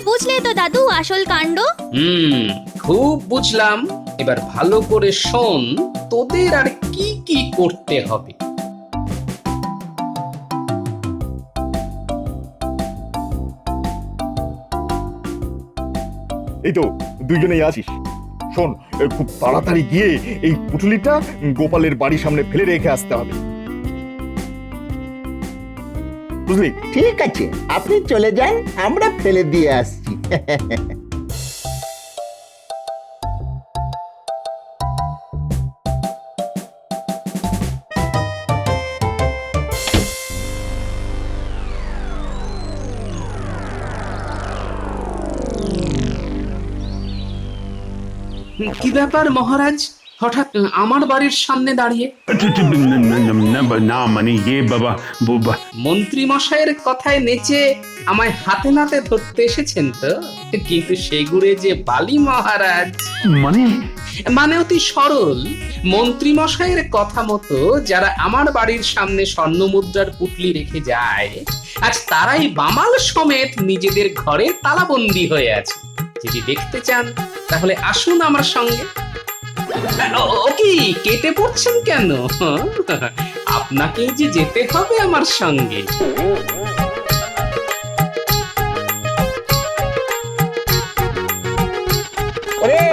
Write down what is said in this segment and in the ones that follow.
বুঝলে তো দাদু আসল কাণ্ড? খুব বুঝলাম। এবার ভালো করে শোন, তোদের আর কি কি করতে হবে। এই তো দুইজনেই আছিস। শোন, খুব তাড়াতাড়ি গিয়ে এই পুটুলিটা গোপালের বাড়ির সামনে ফেলে রেখে আসতে হবে, বুঝলি? ঠিক আছে, আপনি চলে যান, আমরা ফেলে দিয়ে আসছি। কি ব্যাপার মহারাজ, হঠাৎ আমার বাড়ির সামনে দাঁড়িয়ে? না মানে ইয়ে বাবা, মন্ত্রী মশাইয়ের কথায় নেচে আমায় হাতে নাতে ধরতে এসেছেন তো? কিন্তু সেগুড়ে যে বালি মহারাজ। মানে অতি সরল। মন্ত্রী মশাইয়ের কথা মতো যারা আমার বাড়ির সামনে স্বর্ণ মুদ্রার পুটলি রেখে যায়, আজ তারাই বামাল সমেত নিজেদের ঘরে তালাবন্দি হয়ে আছে। যদি দেখতে চান তাহলে আসুন আমার সঙ্গে। ও কি কেটে পড়ছেন কেন? আপনাকেও যে যেতে হবে আমার সঙ্গে। ওরে,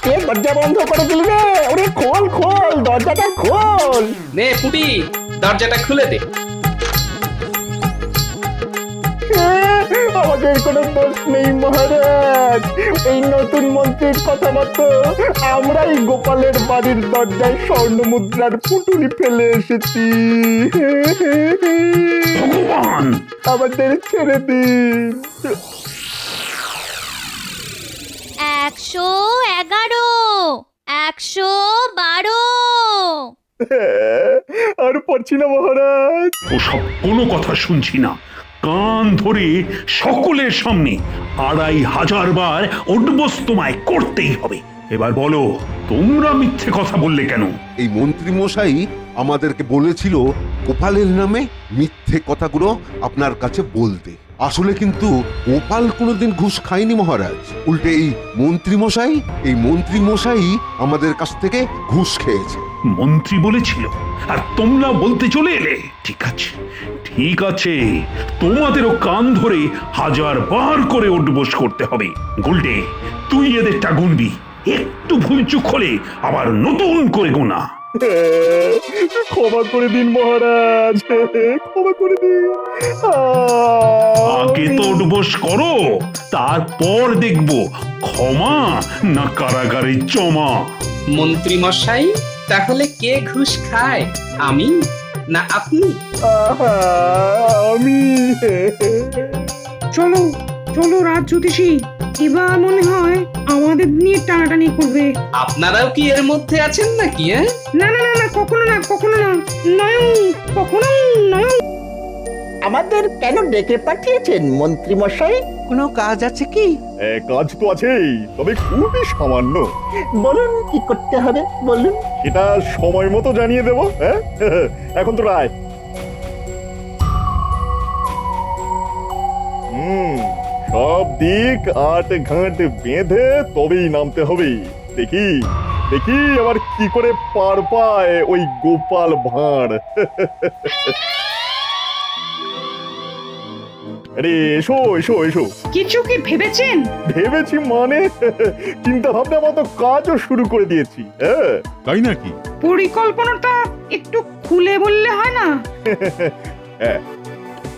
কে দরজা বন্ধ করে দিলি রে? ওরে খোল খোল, দরজাটা খোল। নে পুটি, দরজাটা খুলে দে। আমাদের কোনো দোষ নেই মহারাজ, এই নতুন মন্ত্রীর কথা মতো আমরাই গোপালের বাড়ির দরজায় স্বর্ণ মুদ্রার পুটুলি ফেলে এসেছি। ভগবান, আমাদের ছেড়ে দিন। 111, 112। আর পারছি না মহারাজ। ওসব কোনো কথা শুনছি না। কান ধরে সকলের সামনে 2500 বার উঠবস তোমায় করতেই হবে। এবার বলো, তোমরা মিথ্যে কথা বললে কেন? এই মন্ত্রী মশাই আমাদেরকে বলেছিল গোপালের নামে মিথ্যে কথাগুলো আপনার কাছে বলতে। আসলে কিন্তু গোপাল কোনোদিন ঘুষ খায়নি মহারাজ, উল্টে এই মন্ত্রী মশাই আমাদের কাছ থেকে ঘুষ খেয়েছে। মন্ত্রী বলেছিল আর তোমরা বলতে চলে এলে? ঠিক আছে, তোমাদেরও কান ধরে 1000 বার করে উঠবস করতে হবে। গোল্ডে, তুই এদেরটা গুনবি। একটু ভুলচুক হলে আবার নতুন করে গোনা। ক্ষমা করে দিন মহারাজ, ক্ষমা করে দিন। আগে তো উঠবস করো, তারপর দেখবো ক্ষমা না কারাগারে জমা। মন্ত্রী মশাই, তাহলে কে ঘুষ খায়, আমি না আপনি? আমি। চলো চলো রাজ জ্যোতিষী, এবার মনে হয় আমাদের নিয়ে টানাটানি করবে। আপনারাও কি এর মধ্যে আছেন নাকি? না না না না, কখনো না, কখনো না, নয়ন, কখনো নয়ন। আমাদের কেন ডেকে পাঠিয়েছেন মন্ত্রী মশাই? কোনো কাজ আছে কি? কাজ তো আছেই, তবে খুবই সামান্য। বলুন কি করতে হবে, বলুন। এটা সময় মতো জানিয়ে দেবো। হ্যাঁ, এখন তো রায়। সব দিক 8 ঘাট বেঁধে তবেই নামতে হবে। দেখি দেখি আবার কি করে পার পায় ওই গোপাল ভাঁড়। আরে এসো এসো এসো। কিছু কি ভেবেছেন? ভেবেছি মানে চিন্তা ভাবনা মতো কাজও শুরু করে দিয়েছি। হ্যাঁ, তাই নাকি? পরিকল্পনাটা একটু খুলে বললে হয় না? হ্যাঁ,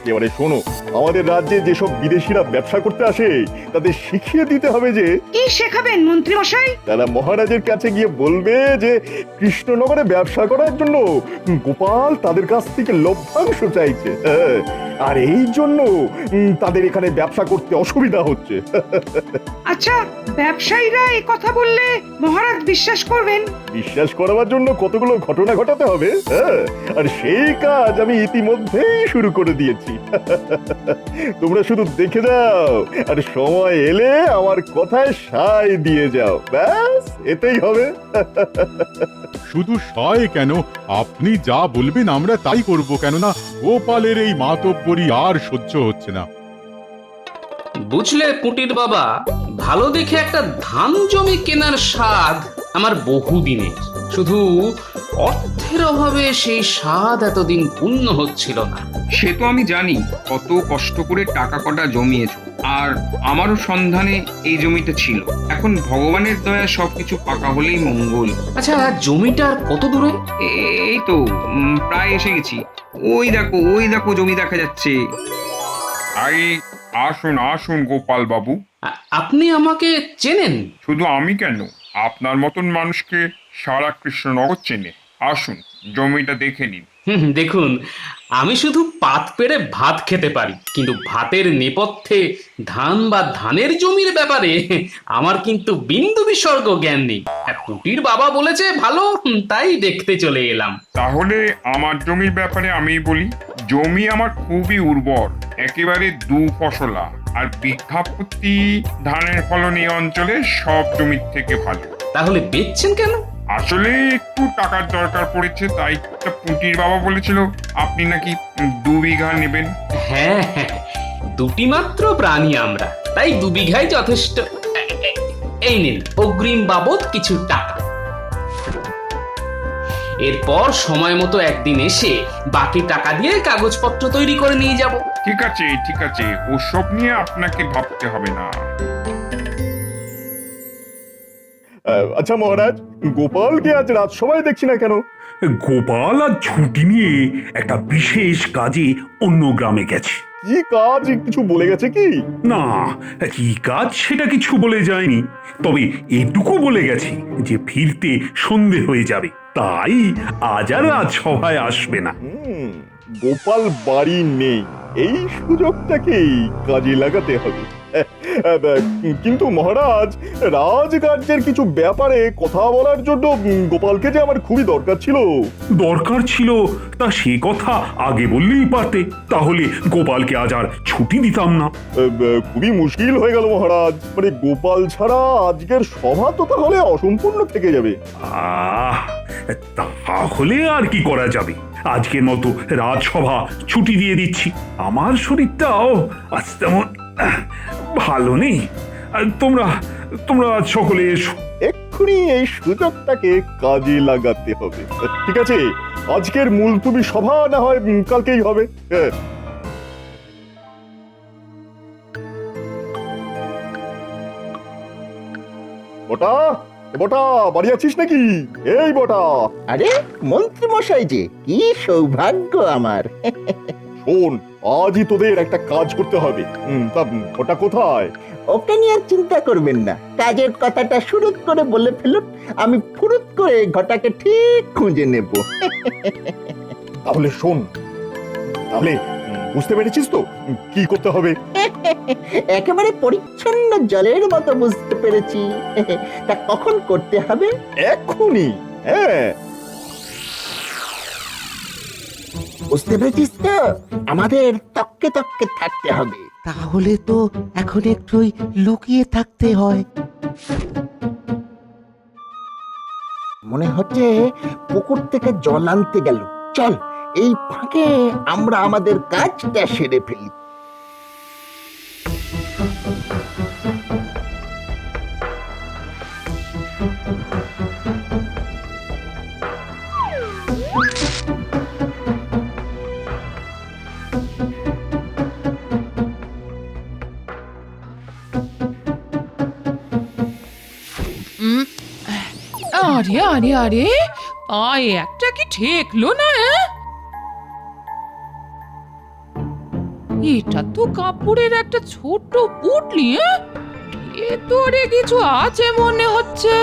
এবারে শোনো, আমাদের রাজ্যে যেসব বিদেশিরা ব্যবসা করতে আসে তাদের শিখিয়ে দিতে হবে যে কি শেখাবেন মন্ত্রী মশাই? তারা মহারাজের কাছে গিয়ে বলবে যে কৃষ্ণনগরে ব্যবসা করার জন্য গোপাল তাদের কাছ থেকে লভ্যাংশ চাইছে। আর এই জন্য তাদের এখানে ব্যবসা করতে অসুবিধা হচ্ছে। আচ্ছা, ব্যবসায়ীরা এই কথা বললে মহারাজ বিশ্বাস করবেন? বিশ্বাস করাবার জন্য কতগুলো ঘটনা ঘটাতে হবে। আর সেই কাজ আমি ইতিমধ্যেই শুরু করে দিয়েছি। তোমরা শুধু দেখে যাও, আর সময় এলে আমার কথায় সায় দিয়ে যাও, ব্যাস এতেই হবে। শুধু সয় কেন, আপনি যা বলবেন আমরা তাই করব। কেননা গোপালের এই মাতব্বরি আর সহ্য হচ্ছে না। বুঝলে পুটির বাবা, ভালো দেখে একটা ধান জমি কেনার স্বাদ আমার বহুদিনের। শুধু অর্থের অভাবে সেই স্বাদ এতদিন পূর্ণ হচ্ছিল না। সে তো আমি জানি কত কষ্ট করে টাকা কটা জমিয়েছো, আর আমারও সন্ধানে এই জমিটা ছিল। এখন ভগবানের দয়া সবকিছু পাকা হলেই মঙ্গল। আচ্ছা, জমিটার কত দূরে? এই তো প্রায় এসে গেছি। ওই দেখো জমি দেখা যাচ্ছে। আসুন আসুন গোপাল বাবু। আপনি আমাকে চেনেন? শুধু আমি কেন, আপনার মতন মানুষকে সারা কৃষ্ণনগর চেনে। আসুন জমিটা দেখে নিন। দেখুন, আমি শুধু পাত পেড়ে ভাত খেতে পারি, কিন্তু ভাতের নেপথ্যে ধান বা ধানের জমির ব্যাপারে আমার কিন্তু বিন্দু বিসর্গ জ্ঞান নেই। পুটির বাবা বলেছে ভালো, তাই দেখতে চলে এলাম। তাহলে আমার জমির ব্যাপারে আমি বলি। জমি আমার খুবই উর্বর, একেবারে দু ফসলা, আর বিঘা প্রতি ধানের ফলন এই অঞ্চলে সব জমির থেকে ভালো। তাহলে বেচছেন কেন? আসলে একটু টাকার দরকার পড়েছে, তাই পুটির বাবা বলেছিল আপনি নাকি 2 বিঘা নেবেন। হ্যাঁ, দুটি মাত্র প্রাণী আমরা, তাই 2 বিঘাই যথেষ্ট। এই নিন অগ্রিম বাবদ কিছু টাকা। এরপর সময় মতো একদিন এসে বাকি টাকা দিয়ে কাগজপত্র তৈরি করে নিয়ে যাব। ঠিক আছে, ওসব নিয়ে আপনাকে ভাবতে হবে না। আচ্ছা মহারাজ, গোপালকে আজ রাজসভায় দেখছি না কেন? গোপাল আর ছুটি নিয়ে একটা বিশেষ কাজে অন্য গ্রামে গেছে। কি কাজ কিছু বলে গেছে কি? না, কি কাজ সেটা কিছু বলে যায়নি, তবে এটুকু বলে গেছে যে ফিরতে সন্ধে হয়ে যাবে, তাই আজ আর রাজসভায় আসবে না। গোপাল বাড়ি নেই, এই সুযোগটাকেই কাজে লাগাতে হবে। কিন্তু মহারাজ, রাজকার্যের কিছু ব্যাপারে কথা বলার জন্য গোপালকে যে আমার খুবই দরকার ছিল। দরকার ছিল তা সে কথা আগে বললেই পারতে, তাহলে গোপালকে আজ আর ছুটি দিতাম না। খুবই মুশকিল হয়ে গেল মহারাজ, মানে গোপাল ছাড়া আজকের সভা তো তাহলে অসম্পূর্ণ থেকে যাবে। তাহলে আর কি করা যাবে, আজকের মতো রাজসভা ছুটি দিয়ে দিচ্ছি। আমার শরীরটাও আজ তেমন ভালো নেই। তোমরা সকলে এসো। এক্ষুনি এই সুযোগটাকে কাজে লাগাতে হবে। ঠিক আছে, আজকের মুলতুবি সভা না হয় কালকেই হবে। বটা, বটা, বাড়ি আছিস নাকি? এই বটা। আরে মন্ত্রী মশাই যে, কি সৌভাগ্য আমার। শোন, আজই তোদের একটা কাজ করতে হবে। তা ওটা কোথায়? ওকে নিয়ে চিন্তা করবেন না, কাজের কথাটা শুরুত করে বলে ফেলুন, আমি ফুরুত করে ঘটাকে ঠিক খুঁজে নেব। তাহলে শোন, তাহলে বুঝতে পেরেছিস তো কি করতে হবে? একেবারে পরিচ্ছন্ন জলের মতো বুঝতে পেরেছি। তা কখন করতে হবে? এক্ষুনি। হ্যাঁ, বুঝতে পেরেছিস তো, আমাদের তককে তককে থাকতে হবে। তাহলে তো এখন একটুই লুকিয়ে থাকতে হয়। মনে হচ্ছে পুকুর থেকে জল আনতে গেল। চল, এই ফাঁকে আমরা আমাদের কাজটা সেরে ফেলি। আরে আরে আরে, পায়ে একটা কি ঠেকলো না? এটা তো কাপড়ের একটা ছোট পুটলি। ভেতরে কিছু আছে মনে হচ্ছে।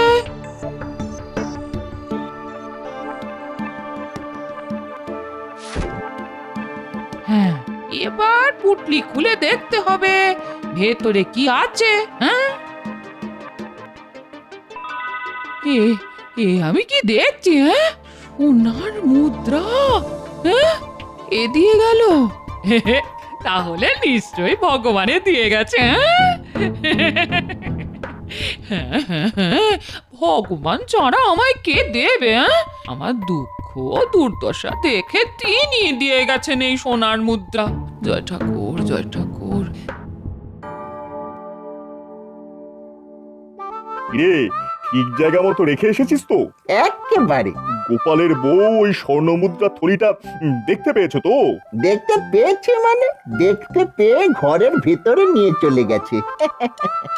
হ্যাঁ, এবার পুটলি খুলে দেখতে হবে ভেতরে কি আছে। হ্যাঁ, আমি কি দেখছি? সোনার মুদ্রা এ দিয়ে গেল, তাহলে নিশ্চয়ই ভগবানে দিয়ে গেছে। ভগবান ছাড়া আমায় কে দেবে? আমার দুঃখ দুর্দশা দেখে তিনি দিয়ে গেছেন এই সোনার মুদ্রা। জয় ঠাকুর, জয় ঠাকুর। রে ঠিক জায়গা মতো রেখে এসেছিস তো? একেবারে গোপালের বউ ওই স্বর্ণ মুদ্রা থলিটা দেখতে পেয়েছো তো? দেখতে পেয়েছে মানে দেখতে পেয়ে ঘরের ভিতরে নিয়ে চলে গেছে।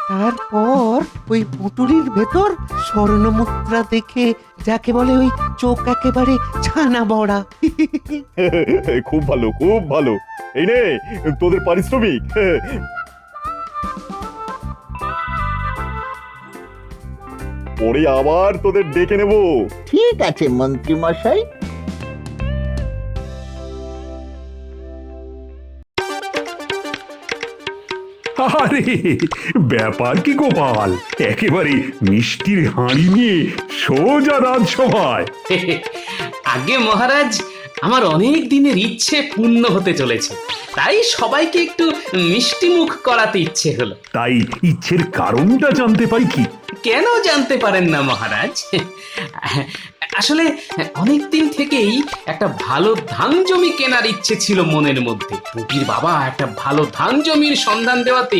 তারপর ওই পুটুলির ভেতর স্বর্ণ মুদ্রা দেখে যাকে বলে ওই চোখ একেবারে ছানা বড়া। খুব ভালো, খুব ভালো। এই নে তোদের পারিশ্রমিক। পরে আবার তোদের ডেকে নেব। ঠিক আছে মন্ত্রী মশাই। আরে ব্যাপার কি গোপাল, একেবারে মিষ্টির হাঁড়ি নিয়ে সোজা রাজসভায়। আগে মহারাজ, আমার অনেক দিনের ইচ্ছে পূর্ণ হতে চলেছে, তাই সবাইকে একটু মিষ্টি মুখ করাতে ইচ্ছে হলো। তাই ইচ্ছের কারণটা জানতে পাই কি? কেন জানতে পারেন না মহারাজ? আসলে অনেক দিন থেকেই একটা ভালো ধান জমি কেনার ইচ্ছে ছিল মনের মধ্যে। পুটির বাবা একটা ভালো ধান জমির সন্ধান দেওয়াতে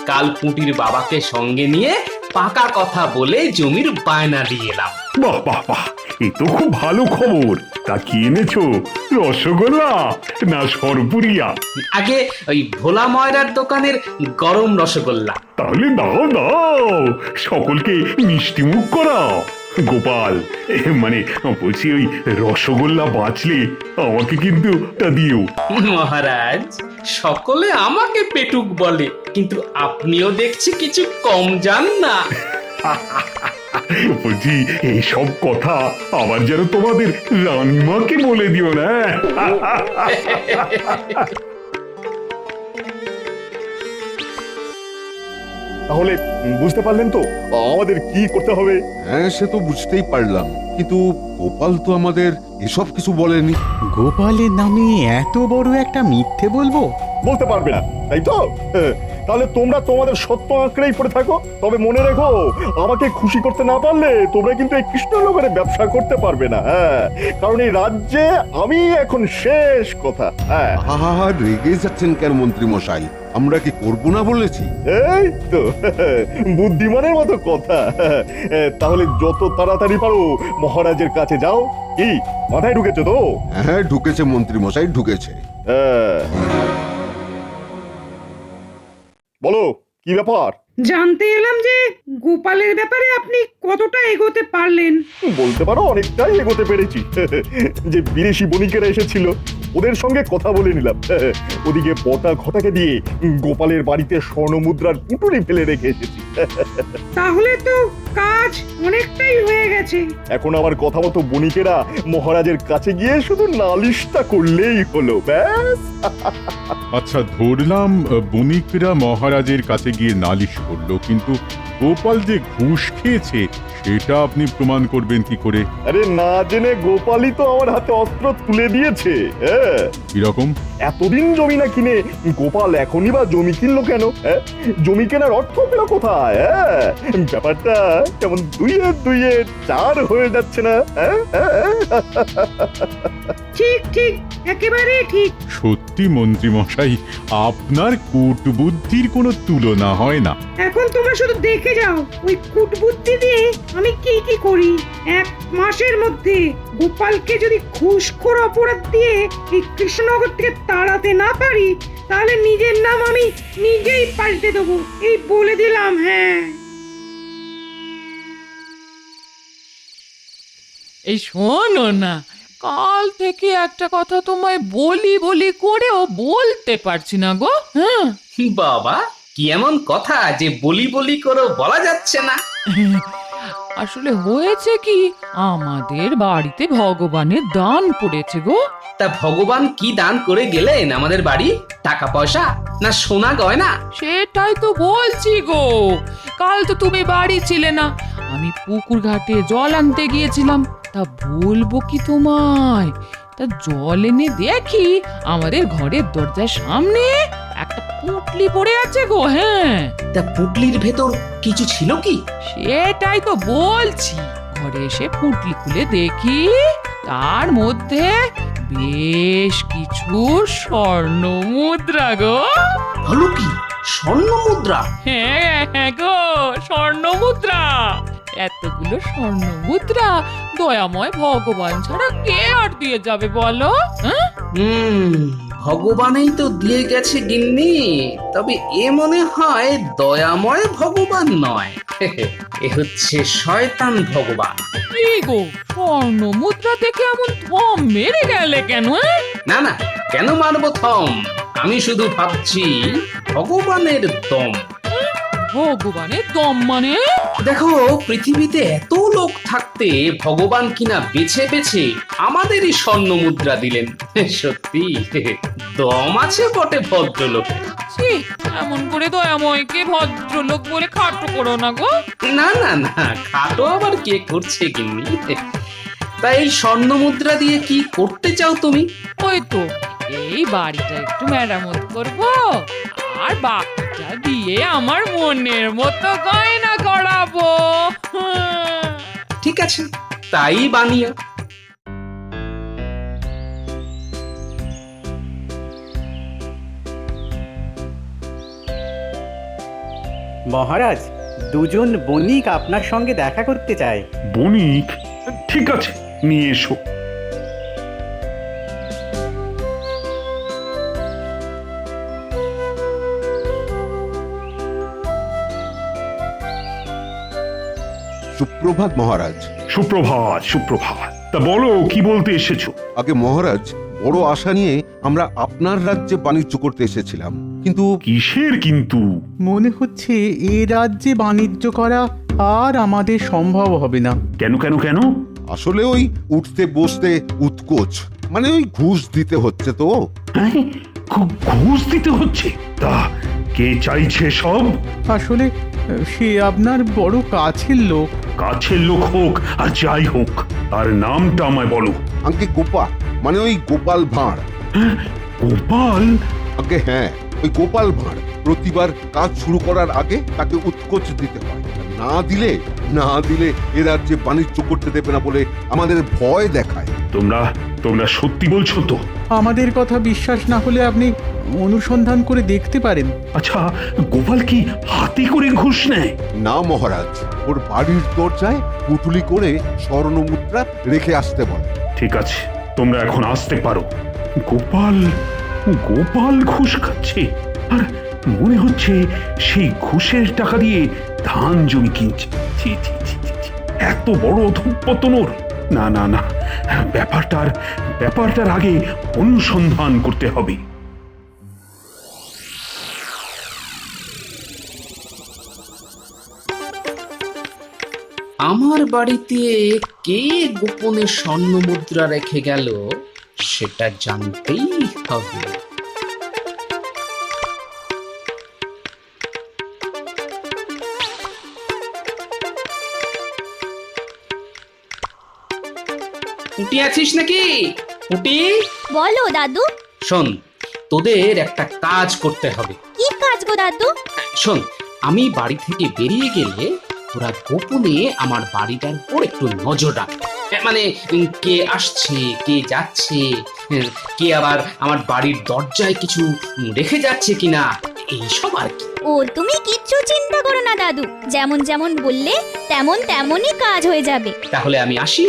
কাল পুটির বাবাকে সঙ্গে নিয়ে পাকা কথা বলে জমির বায়না দিয়ে এলাম। বাহ বাহ বাহ, এ তো খুব ভালো খবর। তা কি এনেছো, রসগোল্লা না সরপুরিয়া? আগে ওই ভোলা ময়রার দোকানের গরম রসগোল্লা। তাহলে দাও দাও, সকলকে মিষ্টি মুখ করাও। গোপাল, মানে বলছি ওই রসগোল্লা বাঁচলে আমাকে কিন্তু তা দিও। মহারাজ, সকলে আমাকে পেটুক বলে, কিন্তু আপনিও দেখছি কিছু কম যান না। বলছি এইসব কথা আবার যেন তোমাদের রানীমাকে বলে দিও না। তাহলে বুঝতে পারলেন তো আমাদের কি করতে হবে? হ্যাঁ, সে তো বুঝতেই পারলাম, কিন্তু গোপাল তো আমাদের এসব কিছু বলেনি। গোপালের নামে এত বড় একটা মিথ্যে বলবো? বলতে পারবে না, তাই তো? তাহলে তোমরা তোমাদের সত্য আঁকড়েই পড়ে থাকো। তবে মনে রেখো, আমাকে খুশি করতে না পারলে তোমরা কিন্তু এই কৃষ্ণনগরে ব্যবসা করতে পারবে না। হ্যাঁ, কারণ এই রাজ্যে আমি এখন শেষ কথা। হ্যাঁ, আহা, রেগে যাচ্ছেন কেন মন্ত্রী মশাই? আমরা কি করব না বলেছি? এই তো বুদ্ধিমানের মতো কথা। তাহলে যত তাড়াতাড়ি পারো মহারাজের কাছে যাও। কি মাথায় ঢুকেছে তো? হ্যাঁ, ঢুকেছে মন্ত্রী মশাই, ঢুকেছে। বলো কি ব্যাপার? জানতে এলাম যে গোপালের ব্যাপারে আপনি কতটা এগোতে পারলেন। বলতে পারো অনেকটাই এগোতে পেরেছি। যে বিদেশি বণিকেরা এসেছিল ওদের সঙ্গে কথা বলে নিলাম। ওদিকে পটা ঘটাকে দিয়ে গোপালের বাড়িতে স্বর্ণ মুদ্রার পুটুলি ফেলে রেখে এসেছি। তাহলে তো কাজ অনেকটাই হয়ে গেছে। এখন আমার কথা মতো বণিকেরা মহারাজের কাছে গিয়ে শুধু নালিশটা করলেই হলো, ব্যাস। আচ্ছা, ধরলাম বণিকরা মহারাজের কাছে গিয়ে নালিশ করলো, কিন্তু গোপাল যে ঘুষ খেয়েছে সেটা আপনি প্রমাণ করবেন কি করে? আরে না জেনে গোপালই তো আমার হাতে অস্ত্র তুলে দিয়েছে। হ্যাঁ, কিরকম? এতদিন জমি না কিনে গোপাল এখনই বা জমি কিনলো কেন? জমি কেনার অর্থ পেল কোথায়? ব্যাপারটা কেমন দুইয়ে দুইয়ে চার হয়ে যাচ্ছে না? ঠিক ঠিক, একেবারে ঠিক। সত্যি মন্ত্রী মশাই, আপনার কূটবুদ্ধির কোনো তুলনা হয় না। এখন তোমরা শুধু দেখে যাও ওই কূটবুদ্ধি দিয়ে আমি কি কি করি। 1 মাসের মধ্যে গোপালকে যদি ঘুষখোর অপরাধ দিয়ে এই কৃষ্ণনগর থেকে তাড়াতে না পারি, তাহলে নিজের নাম আমি নিজেই পাল্টে দেবো, এই বলে দিলাম। হ্যাঁ, এই শোনো না, কাল থেকে একটা কথা তোমায় বলি বলি করেও বলতে পারছি না গো। হ্যাঁ বাবা, কি এমন কথা যে বলি বলি করেও বলা যাচ্ছে না? আসলে হয়েছে কি, আমাদের বাড়িতে ভগবানের দান পড়েছে গো। তা ভগবান কি দান করে গেলেন আমাদের বাড়ি? টাকা পয়সা না সোনা গয়না? সেটাই তো বলছি গো, কাল তো তুমি বাড়ি ছিলে না, আমি পুকুর ঘাটে জল আনতে গিয়েছিলাম। তা বলবো কি তোমায়, তা জল এনে দেখি আমাদের ঘরের দরজার সামনে একটা পুটলি পড়ে আছে গো। হ্যাঁ, তা পুটলির ভেতর কিছু ছিল কি? সেটাই তো বলছি। ঘরে এসে পুটলি খুলে দেখি তার মধ্যে বেশ কিছু স্বর্ণ মুদ্রা গো। হলো কি? স্বর্ণ মুদ্রা? হ্যাঁ হ্যাঁ গো, স্বর্ণ মুদ্রা। এতগুলো স্বর্ণ মুদ্রা দয়াময় ভগবান ছাড়া কে আর দিয়ে যাবে বলো? হ্যাঁ, ভগবানই তো দিয়ে গেছে গিন্নি, তবে এ মনে হয় দয়াময় ভগবান নয়, এ হচ্ছে শয়তান ভগবান। কি গো, স্বর্ণ মুদ্রা দেখে এমন থম মেরে গেলে কেন? না না, কেন মারবো থম? আমি শুধু ভাবছি ভগবানের দম। ভগবানের দম মানে? দেখো, পৃথিবীতে এত লোক থাকতে ভগবান কিনা বেছে বেছে আমাদেরই স্বর্ণ মুদ্রা দিলেন। সত্যি দম আছে বটে ভদ্রলোকে। ছি, এমন করে দয়াময়কে ভদ্রলোক বলে খাটো করো না গো। না না না, খাটো আবার কে করছে গিন্নি? তাই এই স্বর্ণ মুদ্রা দিয়ে কি করতে চাও তুমি? ওই তো এই বাড়িটা একটু মেরামত করব, আর বাকিটা দিয়ে আমার মনের মতো গয়না করাবো। ঠিক আছে, তাই বানিও। মহারাজ, দুজন বণিক আপনার সঙ্গে দেখা করতে চায়। বণিক? ঠিক আছে, নিয়ে এসো। সুপ্রভাত মহারাজ। সুপ্রভাত সুপ্রভাত। তা বলো, কি বলতে এসেছো? আগে মহারাজ, বড় আশা নিয়ে আমরা আপনার রাজ্যে বাণিজ্য করতে এসেছিলাম, কিন্তু কিসের কিন্তু? মনে হচ্ছে এ রাজ্যে বাণিজ্য করা আর আমাদের সম্ভব হবে না। কেন কেন কেন? আসলে ওই উঠতে বসতে উৎকোচ, মানে ওই ঘুষ দিতে হচ্ছে তো। হ্যাঁ, ঘুষ দিতে হচ্ছে? তা কে চাইছে সব? আসলে সে আপনার বড় কাছের লোক। কাছের লোক হোক আর যাই হোক, তার নামটা আমায় বলো। আগে গোপাল, মানে ওই গোপাল ভাঁড়। গোপাল? আগে হ্যাঁ, ওই গোপাল ভাঁড় প্রতিবার কাজ শুরু করার আগে তাকে উৎকোচ দিতে হয়। না দিলে এ রাজ্যে বাণিজ্য করতে দেবে না বলে আমাদের ভয় দেখায়। তোমরা সত্যি বলছো তো? আমাদের কথা বিশ্বাস না হলে আপনি অনুসন্ধান করে দেখতে পারেন। আচ্ছা, গোপাল কি হাতে করে ঘুষ নেয়? না মহারাজ, ওর বাড়ির দরজায় পুটুলি করে স্বর্ণ মুদ্রা রেখে আসতে বলে। ঠিক আছে, তোমরা এখন আসতে পারো। গোপাল ঘুষ খাচ্ছে, আর মনে হচ্ছে সেই ঘুষের টাকা দিয়ে ধান জমি কিনছে। ছি ছি ছি ছি, এত বড় অধঃপতন ওর! না না না, ব্যাপারটার আগে অনুসন্ধান করতে হবে। আমার বাড়িতে কে গোপনে স্বর্ণ মুদ্রা রেখে গেল সেটা জানতেই হবে। পুটি আছিস নাকি? পুটি, বলো দাদু। শোন, তোদের একটা কাজ করতে হবে। কি কাজ গো দাদু? শোন, আমি বাড়ি থেকে বেরিয়ে গেলে তোরা গোপনে আমার বাড়িটার উপর একটু নজর রাখ। মানে কে আসছে, কে যাচ্ছে, কে আবার আমার বাড়ির দরজায় কিছু রেখে যাচ্ছে কিনা, এইসব আর কি। ও, তুমি কিচ্ছু চিন্তা করো না দাদু, যেমন যেমন বললে তেমনই কাজ হয়ে যাবে। তাহলে আমি আসি।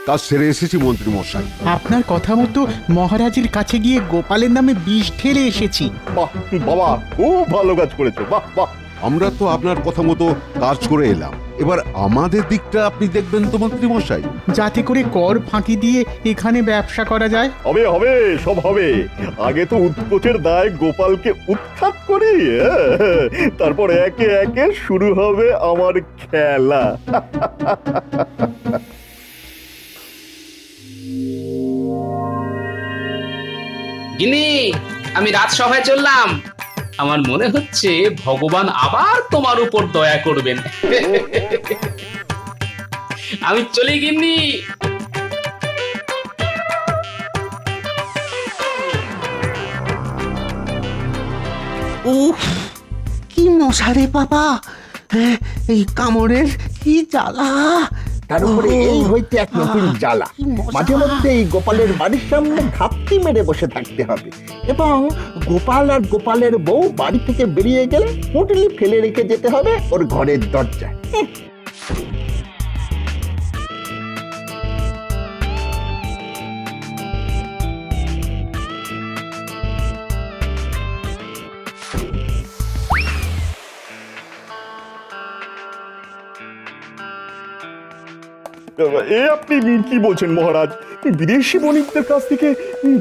কাজ সেরে এসেছি মন্ত্রী মশাই। আপনার কথা মতো মহারাজের কাছে গিয়ে গোপালের নামে বিষ ঢেলে এসেছি। বাহ বাবা, খুব ভালো কাজ করেছো। বাহ বাহ। আমরা তো আপনার কথা মতো কাজ করে এলাম, এবার আমাদের দিকটা আপনি দেখবেন তো মন্ত্রী মশাই। যাতে করে কর ফাঁকি দিয়ে এখানে ব্যবসা করা যায়। হবে হবে, সব হবে। আগে তো উৎকোচের দায় গোপালকে উৎখাত করি, তারপর একে একে শুরু হবে আমার খেলা। গিনি, আমি রাজসভায় চললাম। আমার মনে হচ্ছে ভগবান আবার তোমার উপর দয়া করবেন। আমি চলি গিন্নি। উফ, কি মশা রে বাবা! এই কামড়ের কি জ্বালা! তার উপরে এই হইতে এক নতুন জ্বালা। মাঝে মধ্যে এই গোপালের বাড়ির সামনে ঘাপটি মেরে বসে থাকতে হবে, এবং গোপাল আর গোপালের বউ বাড়ি থেকে বেরিয়ে গেলে পুঁটুলি ফেলে রেখে যেতে হবে ওর ঘরের দরজায়। এ আপনি কি বলছেন মহারাজ? বিদেশি বণিকদের কাছ থেকে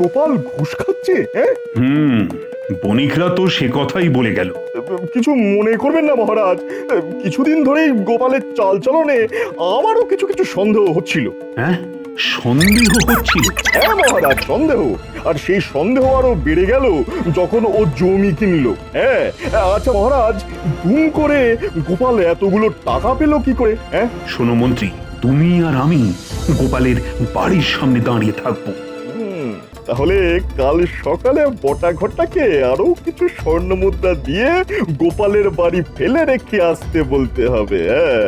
গোপাল ঘুষ খাচ্ছে? হ্যাঁ, বণিকরা তো সে কথাই বলে গেল। কিছু মনে করবেন না মহারাজ, কিছুদিন ধরেই গোপালের চালচলনে আমারও কিছু কিছু সন্দেহ হচ্ছিল। হ্যাঁ, সন্দেহ হচ্ছিল? হ্যাঁ মহারাজ, সন্দেহ। আর সেই সন্দেহ আরো বেড়ে গেল যখন ও জমি কিনলো। হ্যাঁ, আচ্ছা মহারাজ, দুম করে গোপাল এতগুলো টাকা পেল কি করে? হ্যাঁ, শোনো মন্ত্রী, তুমি আর আমি গোপালের বাড়ির সামনে দাঁড়িয়ে থাকবো। তাহলে কাল সকালে বটা ঘটাকে আরো কিছু স্বর্ণ মুদ্রা দিয়ে গোপালের বাড়ি ফেলে রেখে আসতে বলতে হবে। হ্যাঁ,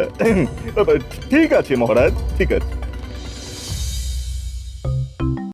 ঠিক আছে মহারাজ, ঠিক আছে।